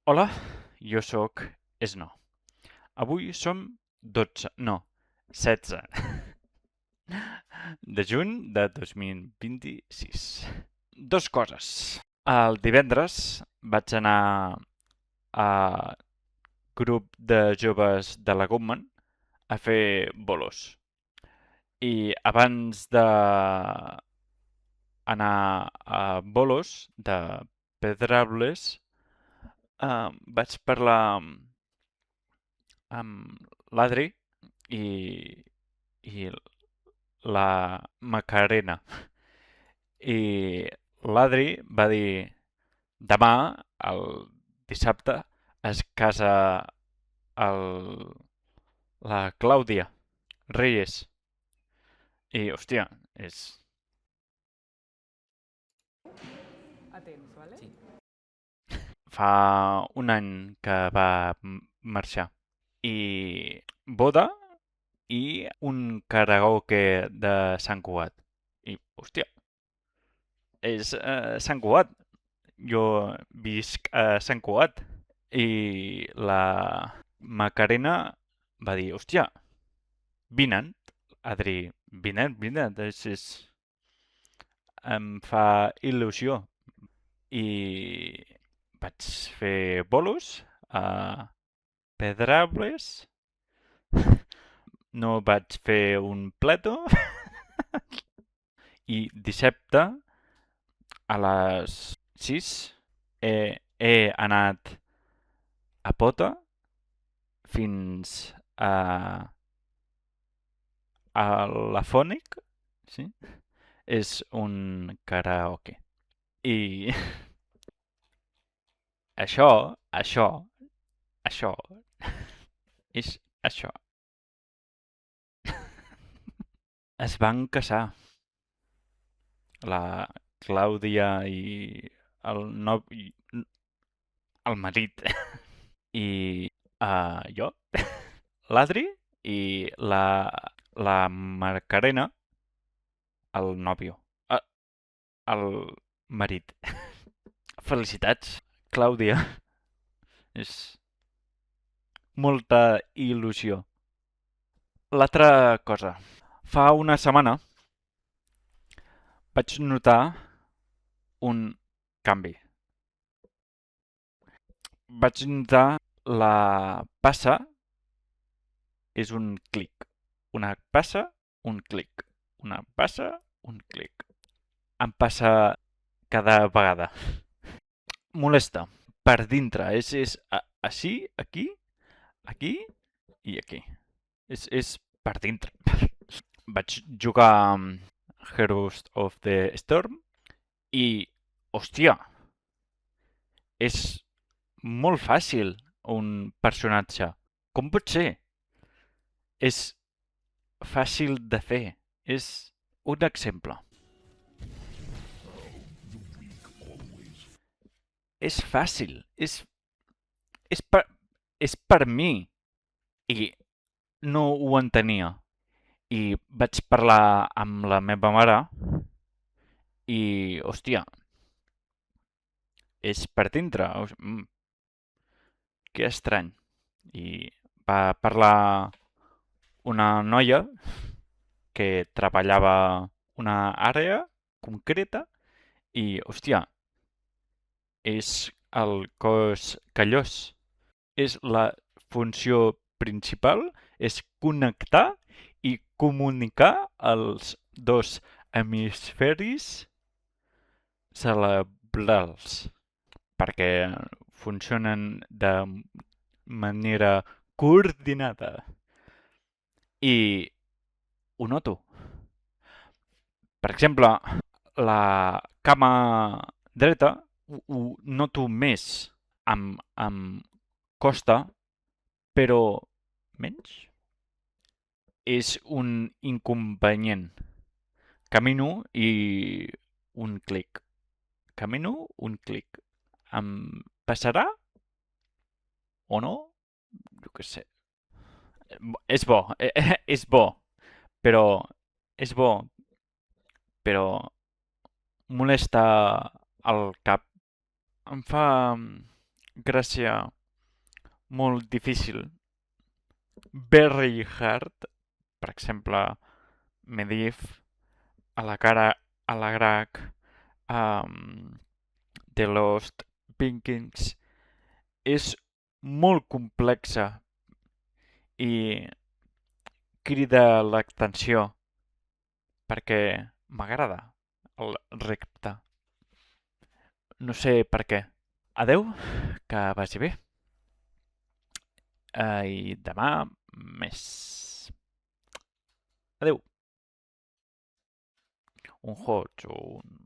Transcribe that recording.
Hola, jo sóc Esno. Avui som 16 de juny de 2026. Dos coses. El divendres vaig anar a grup de joves de la Goodman a fer bolos. I abans de anar a bolos de Pedrables, vaig parlar amb l'Adri i, i la Macarena. I l'Adri va dir, demà, el dissabte, es casa el, la Clàudia Reyes. I, hòstia, és... Atents, ¿vale? Sí. fa un any que va marxar. I boda i un karaoke de Sant Cugat. I, hòstia, és Sant Cugat. Jo visc a Sant Cugat. I la Macarena va dir, hòstia, vine'n, Adri, vine'n, em fa il·lusió. I vaig fer bolos a Pedrables, no vaig fer un pleto i dissabte a les 6 he anat a pota fins a la Fònic, sí? És un karaoke. I això, això, això, és això. Es van casar la Clàudia i el i el marit i jo, l'Adri i la Macarena, el nòvio, el marit. Felicitats, Clàudia. És molta il·lusió. L'altra cosa. Fa una setmana vaig notar un canvi. Vaig notar la passa és un clic. Una passa, un clic. Una passa, un clic. Em passa cada vegada. Molesta. Per dintre. És així, aquí, aquí i aquí. És per dintre. Vaig jugar amb Heroes of the Storm i, hòstia, és molt fàcil un personatge. Com pot ser? És fàcil de fer. És un exemple. És fàcil. És, per, és per mi. I no ho entenia. I vaig parlar amb la meva mare i, hòstia, és per dintre. Que estrany. I va parlar una noia que treballava una àrea concreta i, hòstia, és el cos callós. És la funció principal, és connectar i comunicar els dos hemisferis cerebrals perquè funcionen de manera coordinada. I ho noto. Per exemple, la cama dreta ho noto més amb costa, però menys. És un inconvenient. Camino i un clic. Camino, un clic. Em passarà o no? Jo què sé. És bo, és bo, però és bo, però molesta el cap. Em fa gràcia molt difícil. Very hard, per exemple, Medivh, Alagrach, The Lost Vikings, és molt complexa i crida l'atenció perquè m'agrada el repte. No sé per què. Adeu, que vagi bé. I demà més. Adeu. Un hot o un